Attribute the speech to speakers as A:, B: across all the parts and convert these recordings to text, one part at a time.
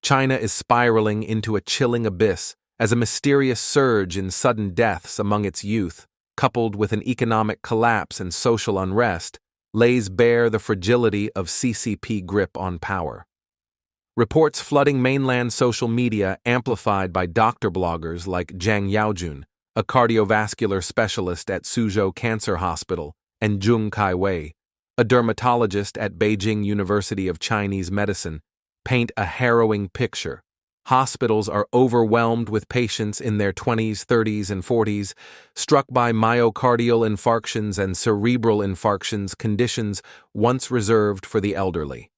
A: China is spiraling into a chilling abyss as a mysterious surge in sudden deaths among its youth, coupled with an economic collapse and social unrest, lays bare the fragility of CCP grip on power. Reports flooding mainland social media amplified by doctor bloggers like Zhang Yaojun, a cardiovascular specialist at Suzhou Cancer Hospital, and Zheng Kaiwei, a dermatologist at Beijing University of Chinese Medicine, paint a harrowing picture. Hospitals are overwhelmed with patients in their 20s, 30s, and 40s, struck by myocardial infarctions and cerebral infarctions, conditions once reserved for the elderly.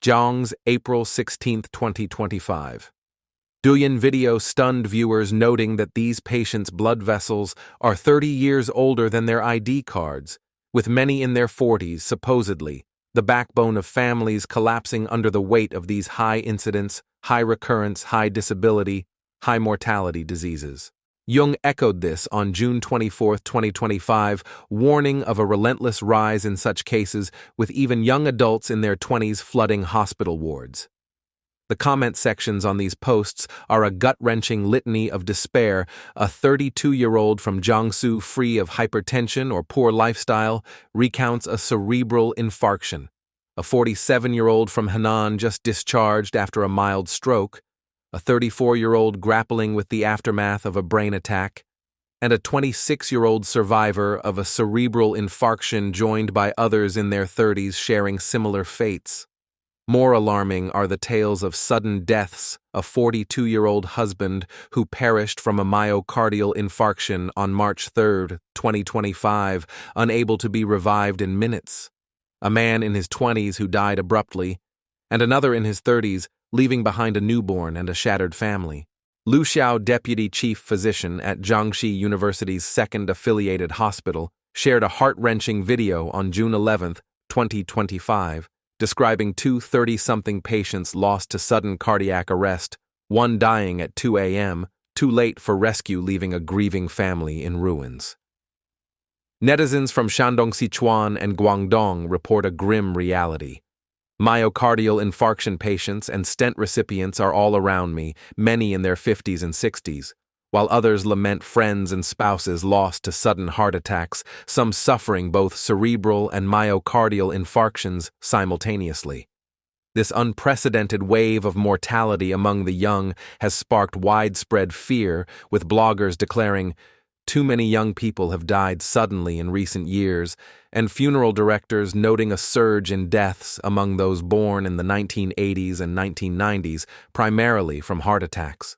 A: Zhang's April 16, 2025. Douyin video stunned viewers, noting that these patients' blood vessels are 30 years older than their ID cards, with many in their 40s, supposedly, the backbone of families collapsing under the weight of these high incidence, high recurrence, high disability, high mortality diseases. Jung echoed this on June 24, 2025, warning of a relentless rise in such cases, with even young adults in their 20s flooding hospital wards. The comment sections on these posts are a gut-wrenching litany of despair. A 32-year-old from Jiangsu, free of hypertension or poor lifestyle, recounts a cerebral infarction. A 47-year-old from Henan, just discharged after a mild stroke. A 34-year-old grappling with the aftermath of a brain attack. And a 26-year-old survivor of a cerebral infarction, joined by others in their 30s sharing similar fates. More alarming are the tales of sudden deaths: a 42-year-old husband who perished from a myocardial infarction on March 3, 2025, unable to be revived in minutes; a man in his 20s who died abruptly; and another in his 30s, leaving behind a newborn and a shattered family. Lu Xiao, deputy chief physician at Jiangxi University's second affiliated hospital, shared a heart-wrenching video on June 11, 2025, describing two 30-something patients lost to sudden cardiac arrest, one dying at 2 a.m., too late for rescue, leaving a grieving family in ruins. Netizens from Shandong, Sichuan, and Guangdong report a grim reality. Myocardial infarction patients and stent recipients are all around me, many in their 50s and 60s, while others lament friends and spouses lost to sudden heart attacks, some suffering both cerebral and myocardial infarctions simultaneously. This unprecedented wave of mortality among the young has sparked widespread fear, with bloggers declaring, "Too many young people have died suddenly in recent years," and funeral directors noting a surge in deaths among those born in the 1980s and 1990s, primarily from heart attacks.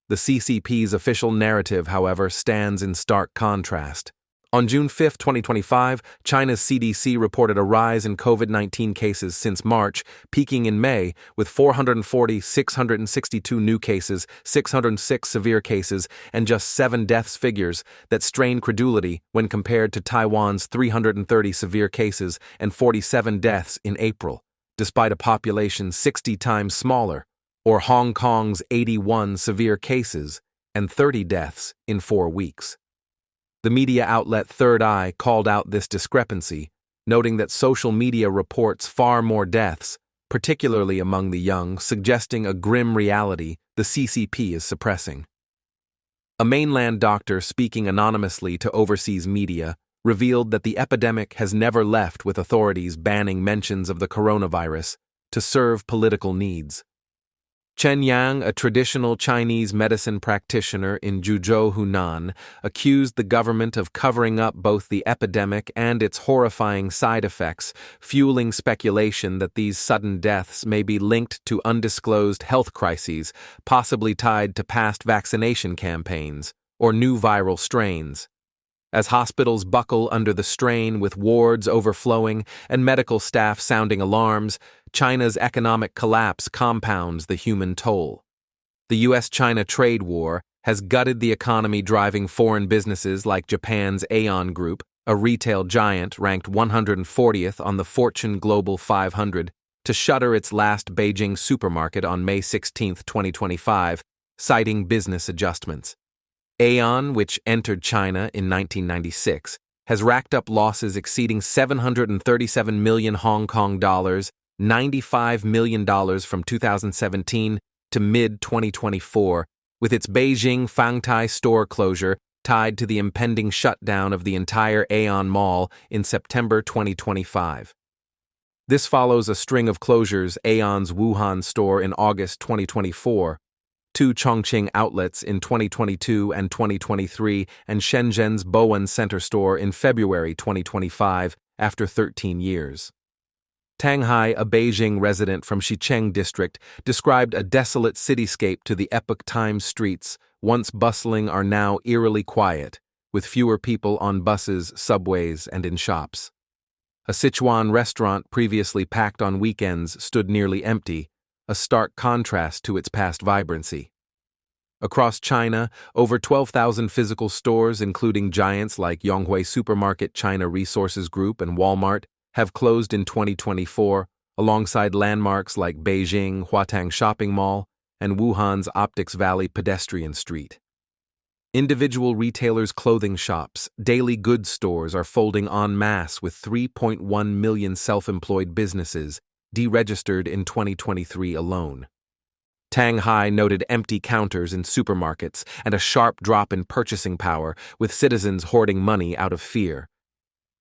A: The CCP's official narrative, however, stands in stark contrast. On June 5, 2025, China's CDC reported a rise in COVID-19 cases since March, peaking in May, with 662 new cases, 606 severe cases, and just 7 deaths, figures that strain credulity when compared to Taiwan's 330 severe cases and 47 deaths in April, despite a population 60 times smaller, or Hong Kong's 81 severe cases and 30 deaths in 4 weeks. The media outlet Third Eye called out this discrepancy, noting that social media reports far more deaths, particularly among the young, suggesting a grim reality the CCP is suppressing. A mainland doctor speaking anonymously to overseas media revealed that the epidemic has never left, with authorities banning mentions of the coronavirus to serve political needs. Chen Yang, a traditional Chinese medicine practitioner in Zhuzhou, Hunan, accused the government of covering up both the epidemic and its horrifying side effects, fueling speculation that these sudden deaths may be linked to undisclosed health crises, possibly tied to past vaccination campaigns or new viral strains. As hospitals buckle under the strain, with wards overflowing and medical staff sounding alarms, China's economic collapse compounds the human toll. The U.S.-China trade war has gutted the economy, driving foreign businesses like Japan's Aeon Group, a retail giant ranked 140th on the Fortune Global 500, to shutter its last Beijing supermarket on May 16, 2025, citing business adjustments. Aeon, which entered China in 1996, has racked up losses exceeding 737 million Hong Kong dollars, $95 million from 2017 to mid-2024, with its Beijing Fangtai store closure tied to the impending shutdown of the entire Aeon Mall in September 2025. This follows a string of closures: Aeon's Wuhan store in August 2024, two Chongqing outlets in 2022 and 2023, and Shenzhen's Bowen Center store in February 2025 after 13 years. Tang Hai, a Beijing resident from Xicheng district, described a desolate cityscape to the Epoch Times streets, once bustling are now eerily quiet, with fewer people on buses, subways, and in shops. A Sichuan restaurant previously packed on weekends stood nearly empty, a stark contrast to its past vibrancy. Across China, over 12,000 physical stores, including giants like Yonghui Supermarket, China Resources Group, and Walmart, have closed in 2024, alongside landmarks like Beijing Huatang Shopping Mall and Wuhan's Optics Valley Pedestrian Street. Individual retailers' clothing shops, daily goods stores are folding en masse, with 3.1 million self-employed businesses deregistered in 2023 alone. Tang Hai noted empty counters in supermarkets and a sharp drop in purchasing power, with citizens hoarding money out of fear.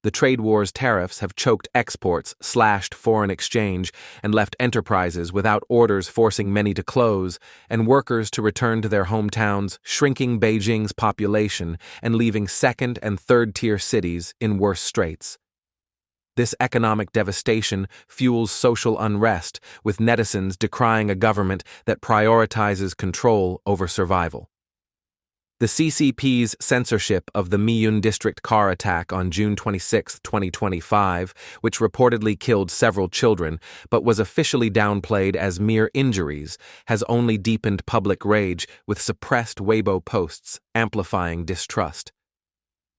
A: The trade war's tariffs have choked exports, slashed foreign exchange, and left enterprises without orders, forcing many to close, and workers to return to their hometowns, shrinking Beijing's population and leaving second- and third-tier cities in worse straits. This economic devastation fuels social unrest, with netizens decrying a government that prioritizes control over survival. The CCP's censorship of the Miyun district car attack on June 26, 2025, which reportedly killed several children but was officially downplayed as mere injuries, has only deepened public rage, with suppressed Weibo posts amplifying distrust.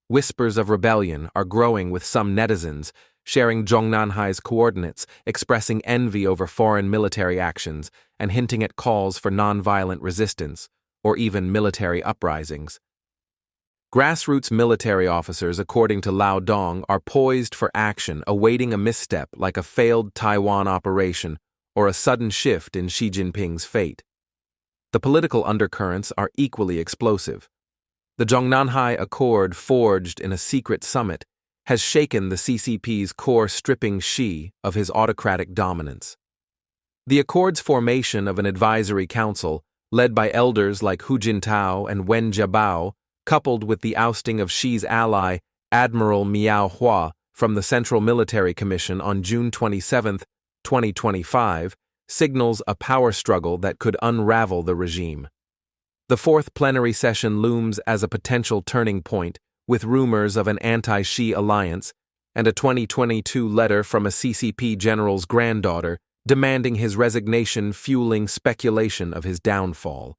A: Whispers of rebellion are growing, with some netizens sharing Zhongnanhai's coordinates, expressing envy over foreign military actions, and hinting at calls for nonviolent resistance, or even military uprisings. Grassroots military officers, according to Lao Dong, are poised for action, awaiting a misstep like a failed Taiwan operation or a sudden shift in Xi Jinping's fate. The political undercurrents are equally explosive. The Zhongnanhai Accord, forged in a secret summit, has shaken the CCP's core, stripping Xi of his autocratic dominance. The Accord's formation of an advisory council, led by elders like Hu Jintao and Wen Jiabao, coupled with the ousting of Xi's ally, Admiral Miao Hua, from the Central Military Commission on June 27, 2025, signals a power struggle that could unravel the regime. The fourth plenary session looms as a potential turning point, with rumors of an anti-Xi alliance and a 2022 letter from a CCP general's granddaughter demanding his resignation, fueling speculation of his downfall.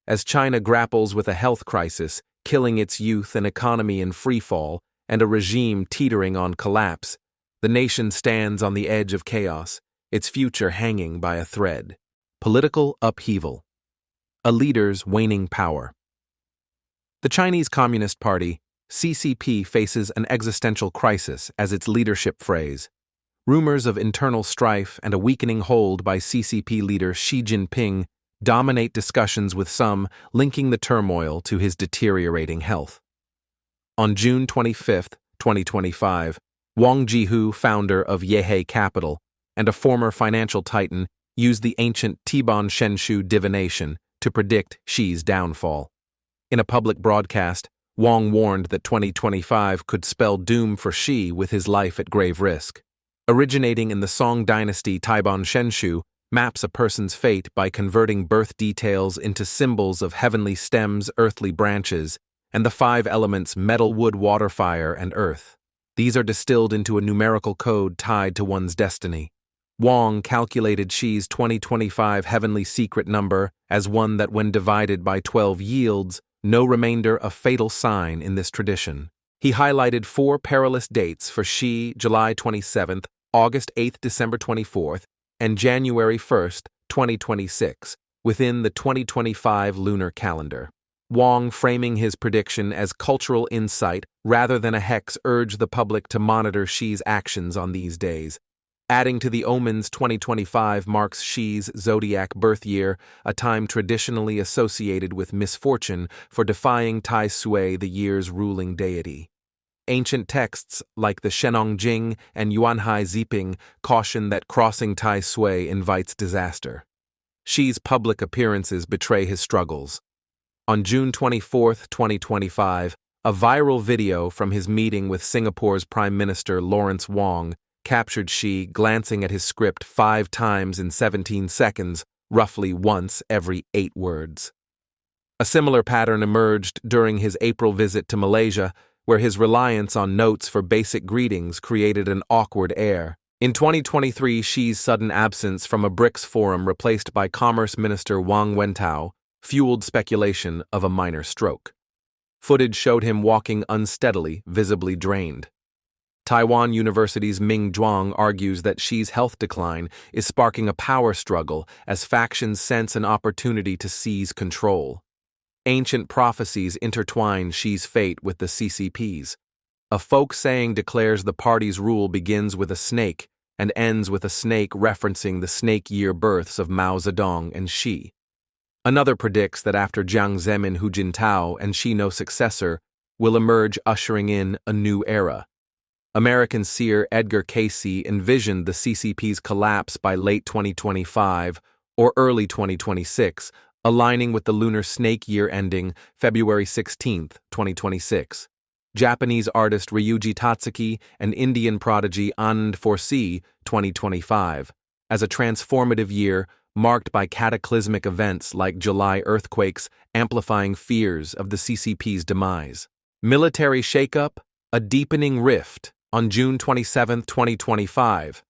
A: As China grapples with a health crisis, killing its youth and economy in freefall, and a regime teetering on collapse, the nation stands on the edge of chaos, its future hanging by a thread. Political upheaval. A leader's waning power. The Chinese Communist Party, CCP, faces an existential crisis as its leadership phrase. Rumors of internal strife and a weakening hold by CCP leader Xi Jinping dominate discussions, with some linking the turmoil to his deteriorating health. On June 25, 2025, Wang Jihu, founder of Yehei Capital and a former financial titan, used the ancient Tibon Shenshu divination to predict Xi's downfall. In a public broadcast, Wang warned that 2025 could spell doom for Xi, with his life at grave risk. Originating in the Song dynasty, Tibon Shenshu maps a person's fate by converting birth details into symbols of heavenly stems, earthly branches, and the 5 elements: metal, wood, water, fire, and earth. These are distilled into a numerical code tied to one's destiny. Wang calculated Xi's 2025 heavenly secret number as one that, when divided by 12, yields no remainder, a fatal sign in this tradition. He highlighted 4 perilous dates for Xi: July 27th, August 8th, December 24th, and January 1st, 2026, within the 2025 lunar calendar. Wang, framing his prediction as cultural insight rather than a hex, urged the public to monitor Xi's actions on these days. Adding to the omens, 2025 marks Xi's zodiac birth year, a time traditionally associated with misfortune for defying Tai Sui, the year's ruling deity. Ancient texts like the Shenong Jing and Yuanhai Ziping caution that crossing Tai Sui invites disaster. Xi's public appearances betray his struggles. On June 24, 2025, a viral video from his meeting with Singapore's Prime Minister Lawrence Wong captured Xi glancing at his script 5 times in 17 seconds, roughly once every 8 words. A similar pattern emerged during his April visit to Malaysia, where his reliance on notes for basic greetings created an awkward air. In 2023, Xi's sudden absence from a BRICS forum replaced by Commerce Minister Wang Wentao fueled speculation of a minor stroke. Footage showed him walking unsteadily, visibly drained. Taiwan University's Ming Zhuang argues that Xi's health decline is sparking a power struggle as factions sense an opportunity to seize control. Ancient prophecies intertwine Xi's fate with the CCP's. A folk saying declares the party's rule begins with a snake and ends with a snake, referencing the snake year births of Mao Zedong and Xi. Another predicts that after Jiang Zemin Hu Jintao and Xi no successor will emerge, ushering in a new era. American seer Edgar Cayce envisioned the CCP's collapse by late 2025 or early 2026, aligning with the lunar snake year ending February 16, 2026. Japanese artist Ryuji Tatsuki and Indian prodigy Anand foresee 2025 as a transformative year marked by cataclysmic events like July earthquakes amplifying fears of the CCP's demise. Military shakeup, a deepening rift. On June 27, 2025,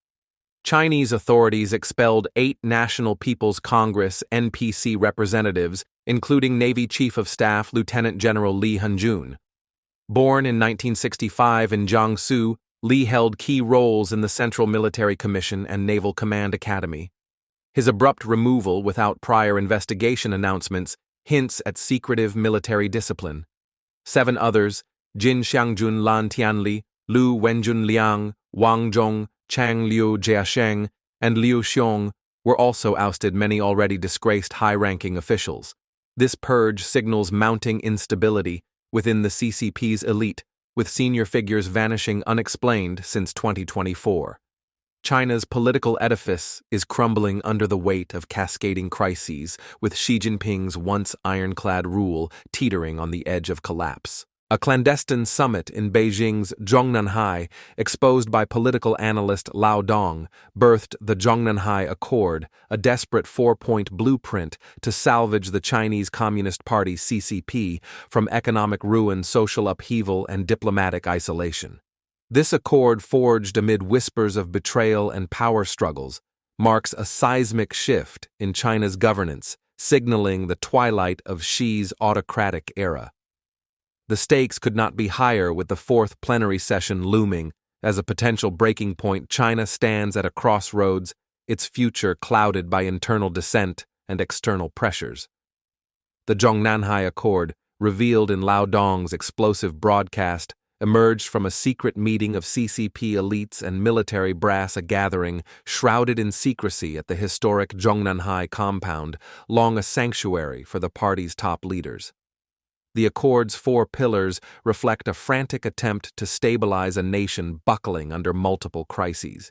A: Chinese authorities expelled 8 National People's Congress (NPC) representatives, including Navy Chief of Staff Lieutenant General Li Hanjun. Born in 1965 in Jiangsu, Li held key roles in the Central Military Commission and Naval Command Academy. His abrupt removal without prior investigation announcements hints at secretive military discipline. 7 others, Jin Xiangjun Lan Tianli, Lu Wenjun Liang, Wang Zhong, Chang Liu Jiasheng, and Liu Xiong, were also ousted, many already disgraced high-ranking officials. This purge signals mounting instability within the CCP's elite, with senior figures vanishing unexplained since 2024. China's political edifice is crumbling under the weight of cascading crises, with Xi Jinping's once ironclad rule teetering on the edge of collapse. A clandestine summit in Beijing's Zhongnanhai, exposed by political analyst Lao Dong, birthed the Zhongnanhai Accord, a desperate 4-point blueprint to salvage the Chinese Communist Party (CCP) from economic ruin, social upheaval, and diplomatic isolation. This accord, forged amid whispers of betrayal and power struggles, marks a seismic shift in China's governance, signaling the twilight of Xi's autocratic era. The stakes could not be higher, with the 4th plenary session looming. As a potential breaking point, China stands at a crossroads, its future clouded by internal dissent and external pressures. The Zhongnanhai Accord, revealed in Lao Dong's explosive broadcast, emerged from a secret meeting of CCP elites and military brass, a gathering shrouded in secrecy at the historic Zhongnanhai compound, long a sanctuary for the party's top leaders. The Accord's 4 pillars reflect a frantic attempt to stabilize a nation buckling under multiple crises.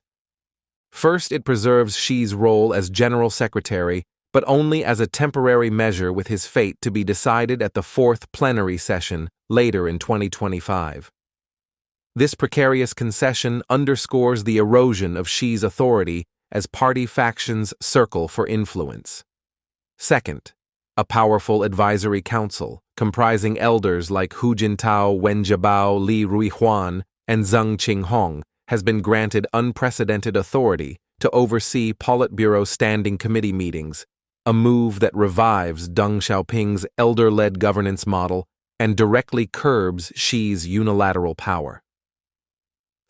A: First, it preserves Xi's role as General Secretary, but only as a temporary measure, with his fate to be decided at the 4th plenary session later in 2025. This precarious concession underscores the erosion of Xi's authority as party factions circle for influence. Second, a powerful advisory council, comprising elders like Hu Jintao, Wen Jiabao, Li Ruihuan, and Zheng Qinghong, has been granted unprecedented authority to oversee Politburo Standing Committee meetings, a move that revives Deng Xiaoping's elder-led governance model and directly curbs Xi's unilateral power.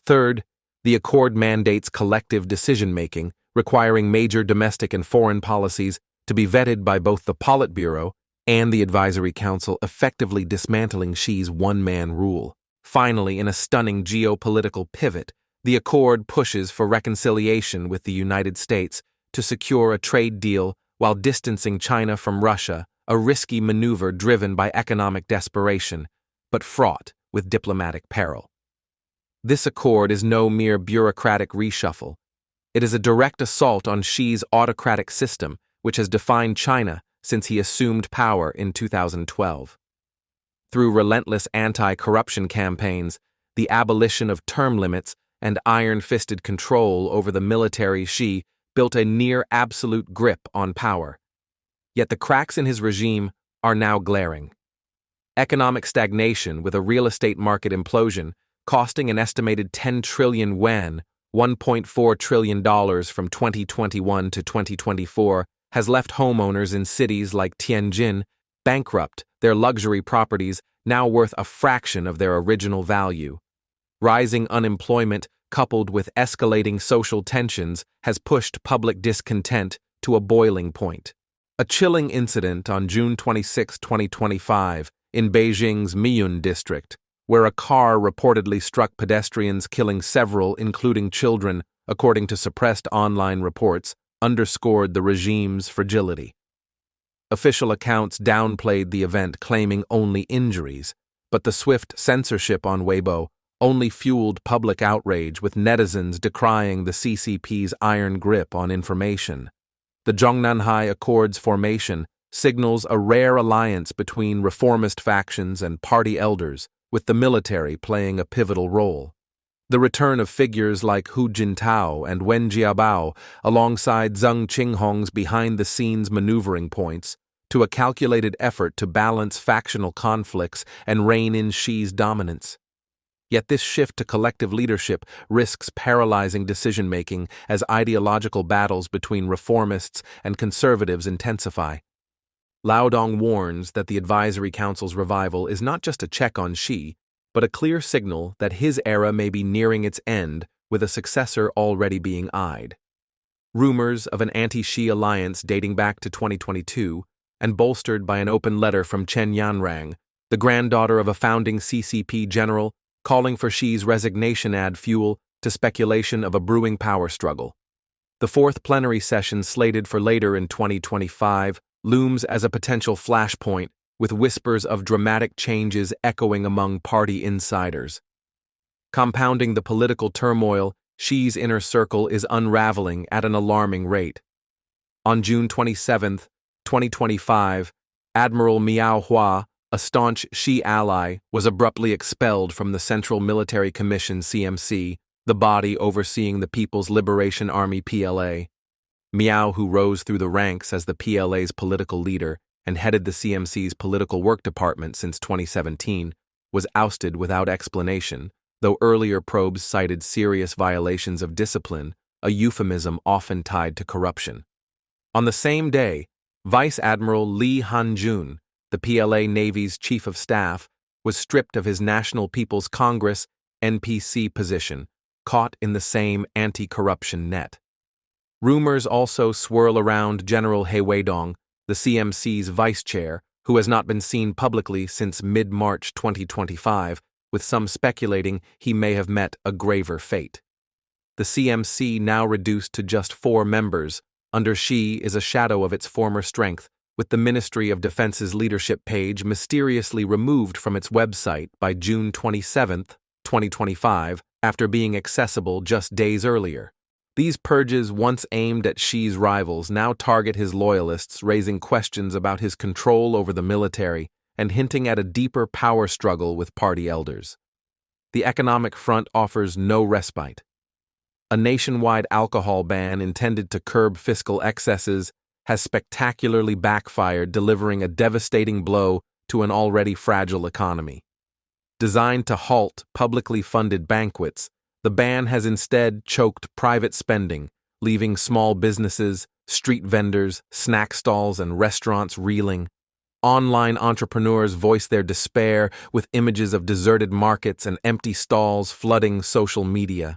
A: Third, the Accord mandates collective decision-making, requiring major domestic and foreign policies to be vetted by both the Politburo and the Advisory Council, effectively dismantling Xi's one-man rule. Finally, in a stunning geopolitical pivot, The accord pushes for reconciliation with the United States to secure a trade deal while distancing China from Russia, a risky maneuver driven by economic desperation, but fraught with diplomatic peril. This accord is no mere bureaucratic reshuffle. It is a direct assault on Xi's autocratic system, which has defined China since he assumed power in 2012. Through relentless anti-corruption campaigns, the abolition of term limits, and iron-fisted control over the military, Xi built a near-absolute grip on power. Yet the cracks in his regime are now glaring. Economic stagnation with a real estate market implosion costing an estimated 10 trillion yuan, $1.4 trillion from 2021 to 2024, has left homeowners in cities like Tianjin bankrupt, their luxury properties now worth a fraction of their original value. Rising unemployment, coupled with escalating social tensions, has pushed public discontent to a boiling point. A chilling incident on June 26, 2025, in Beijing's Miyun district, where a car reportedly struck pedestrians, killing several, including children, according to suppressed online reports, underscored the regime's fragility. Official accounts downplayed the event, claiming only injuries, but the swift censorship on Weibo only fueled public outrage, with netizens decrying the CCP's iron grip on information. The Zhongnanhai Accord's formation signals a rare alliance between reformist factions and party elders, with the military playing a pivotal role. The return of figures like Hu Jintao and Wen Jiabao, alongside Zheng Qinghong's behind-the-scenes maneuvering points, to a calculated effort to balance factional conflicts and rein in Xi's dominance. Yet this shift to collective leadership risks paralyzing decision-making as ideological battles between reformists and conservatives intensify. Laodong warns that the Advisory Council's revival is not just a check on Xi, but a clear signal that his era may be nearing its end, with a successor already being eyed. Rumors of an anti-Xi alliance dating back to 2022, and bolstered by an open letter from Chen Yanrang, the granddaughter of a founding CCP general, calling for Xi's resignation, add fuel to speculation of a brewing power struggle. The fourth plenary session, slated for later in 2025, looms as a potential flashpoint, with whispers of dramatic changes echoing among party insiders. Compounding the political turmoil, Xi's inner circle is unraveling at an alarming rate. On June 27, 2025, Admiral Miao Hua, a staunch Xi ally, was abruptly expelled from the Central Military Commission (CMC), the body overseeing the People's Liberation Army (PLA). Miao, who rose through the ranks as the PLA's political leader and headed the CMC's political work department since 2017, was ousted without explanation, though earlier probes cited serious violations of discipline, a euphemism often tied to corruption. On the same day, Vice Admiral Li Hanjun, the PLA Navy's Chief of Staff, was stripped of his National People's Congress (NPC) position, caught in the same anti-corruption net. Rumors also swirl around General He Weidong, the CMC's vice chair, who has not been seen publicly since mid-March 2025, with some speculating he may have met a graver fate. The CMC, now reduced to just 4 members, under Xi, is a shadow of its former strength, with the Ministry of Defense's leadership page mysteriously removed from its website by June 27, 2025, after being accessible just days earlier. These purges, once aimed at Xi's rivals, now target his loyalists, raising questions about his control over the military and hinting at a deeper power struggle with party elders. The economic front offers no respite. A nationwide alcohol ban intended to curb fiscal excesses has spectacularly backfired, delivering a devastating blow to an already fragile economy. Designed to halt publicly funded banquets, the ban has instead choked private spending, leaving small businesses, street vendors, snack stalls, and restaurants reeling. Online entrepreneurs voice their despair, with images of deserted markets and empty stalls flooding social media.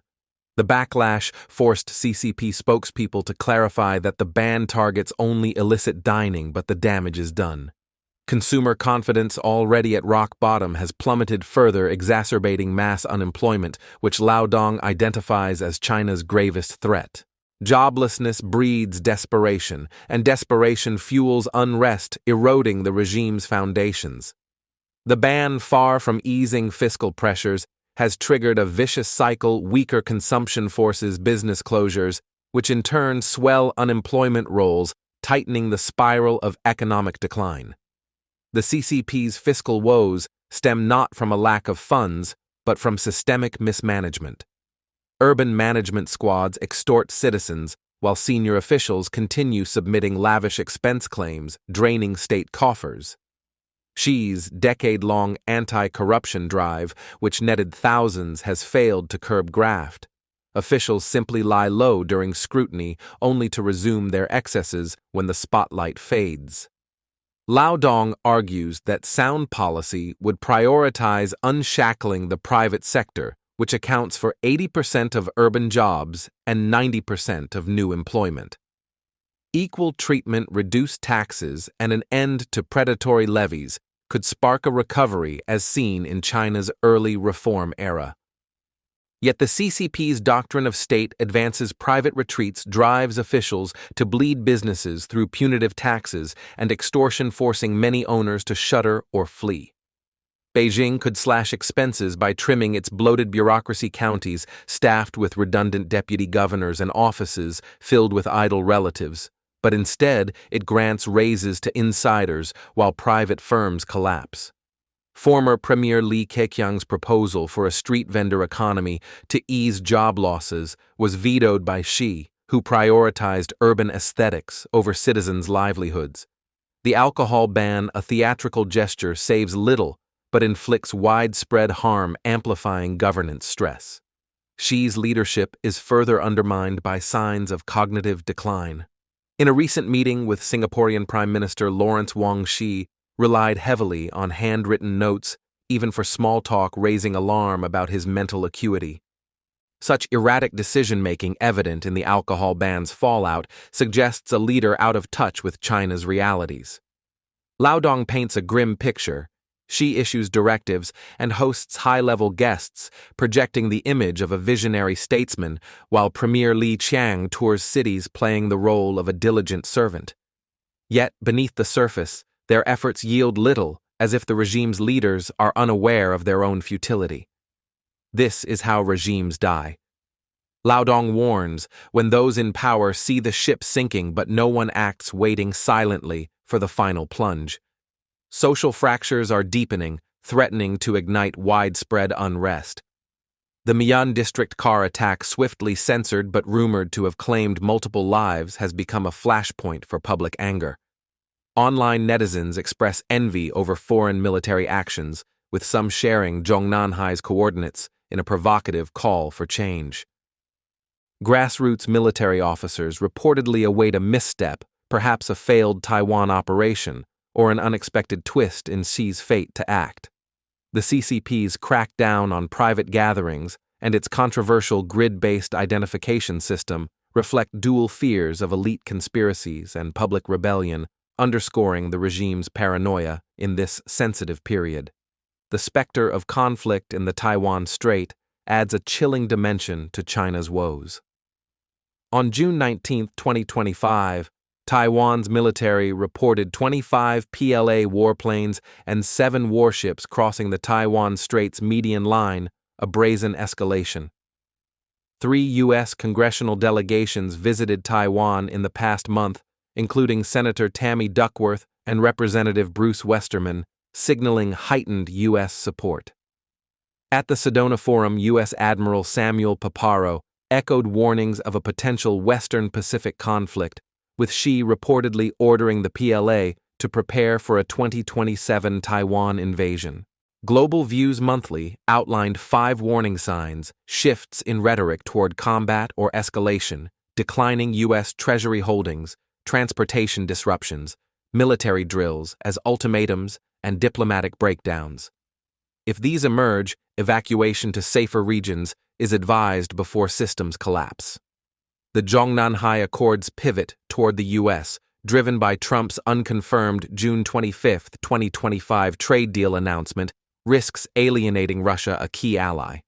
A: The backlash forced CCP spokespeople to clarify that the ban targets only illicit dining, but the damage is done. Consumer confidence, already at rock bottom, has plummeted further, exacerbating mass unemployment, which Laodong identifies as China's gravest threat. Joblessness breeds desperation, and desperation fuels unrest, eroding the regime's foundations. The ban, far from easing fiscal pressures, has triggered a vicious cycle. Weaker consumption forces business closures, which in turn swell unemployment rolls, tightening the spiral of economic decline. The CCP's fiscal woes stem not from a lack of funds, but from systemic mismanagement. Urban management squads extort citizens, while senior officials continue submitting lavish expense claims, draining state coffers. Xi's decade-long anti-corruption drive, which netted thousands, has failed to curb graft. Officials simply lie low during scrutiny, only to resume their excesses when the spotlight fades. Laodong argues that sound policy would prioritize unshackling the private sector, which accounts for 80% of urban jobs and 90% of new employment. Equal treatment, reduced taxes, and an end to predatory levies could spark a recovery as seen in China's early reform era. Yet the CCP's doctrine of state advances private retreats, drives officials to bleed businesses through punitive taxes and extortion, forcing many owners to shutter or flee. Beijing could slash expenses by trimming its bloated bureaucracy, counties staffed with redundant deputy governors and offices filled with idle relatives, but instead it grants raises to insiders while private firms collapse. Former Premier Li Keqiang's proposal for a street vendor economy to ease job losses was vetoed by Xi, who prioritized urban aesthetics over citizens' livelihoods. The alcohol ban, a theatrical gesture, saves little but inflicts widespread harm, amplifying governance stress. Xi's leadership is further undermined by signs of cognitive decline. In a recent meeting with Singaporean Prime Minister Lawrence Wong, Xi relied heavily on handwritten notes, even for small talk, raising alarm about his mental acuity. Such erratic decision-making, evident in the alcohol ban's fallout, suggests a leader out of touch with China's realities. Laodong paints a grim picture. Xi issues directives and hosts high-level guests, projecting the image of a visionary statesman, while Premier Li Qiang tours cities playing the role of a diligent servant. Yet, beneath the surface, their efforts yield little, as if the regime's leaders are unaware of their own futility. This is how regimes die. Laodong warns, when those in power see the ship sinking but no one acts, waiting silently for the final plunge. Social fractures are deepening, threatening to ignite widespread unrest. The Mian district car attack, swiftly censored but rumored to have claimed multiple lives, has become a flashpoint for public anger. Online netizens express envy over foreign military actions, with some sharing Zhongnanhai's coordinates in a provocative call for change. Grassroots military officers reportedly await a misstep, perhaps a failed Taiwan operation, or an unexpected twist in Xi's fate to act. The CCP's crackdown on private gatherings and its controversial grid-based identification system reflect dual fears of elite conspiracies and public rebellion, underscoring the regime's paranoia in this sensitive period. The specter of conflict in the Taiwan Strait adds a chilling dimension to China's woes. On June 19, 2025, Taiwan's military reported 25 PLA warplanes and 7 warships crossing the Taiwan Strait's median line, a brazen escalation. 3 U.S. congressional delegations visited Taiwan in the past month, including Senator Tammy Duckworth and Representative Bruce Westerman, signaling heightened U.S. support. At the Sedona Forum, U.S. Admiral Samuel Paparo echoed warnings of a potential Western Pacific conflict, with Xi reportedly ordering the PLA to prepare for a 2027 Taiwan invasion. Global Views Monthly outlined 5 warning signs, shifts in rhetoric toward combat or escalation, declining U.S. Treasury holdings, transportation disruptions, military drills as ultimatums, and diplomatic breakdowns. If these emerge, evacuation to safer regions is advised before systems collapse. The Zhongnanhai Accord's pivot toward the U.S., driven by Trump's unconfirmed June 25, 2025 trade deal announcement, risks alienating Russia, a key ally.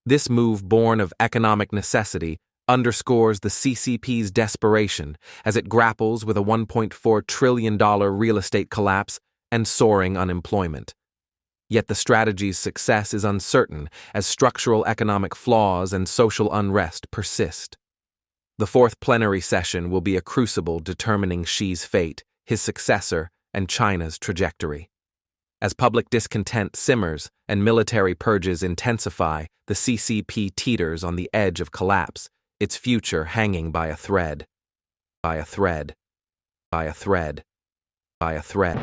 A: This move, born of economic necessity, underscores the CCP's desperation as it grapples with a $1.4 trillion real estate collapse and soaring unemployment. Yet the strategy's success is uncertain as structural economic flaws and social unrest persist. The fourth plenary session will be a crucible determining Xi's fate, his successor, and China's trajectory. As public discontent simmers and military purges intensify, the CCP teeters on the edge of collapse, its future hanging by a thread. By a thread. By a thread. By a thread.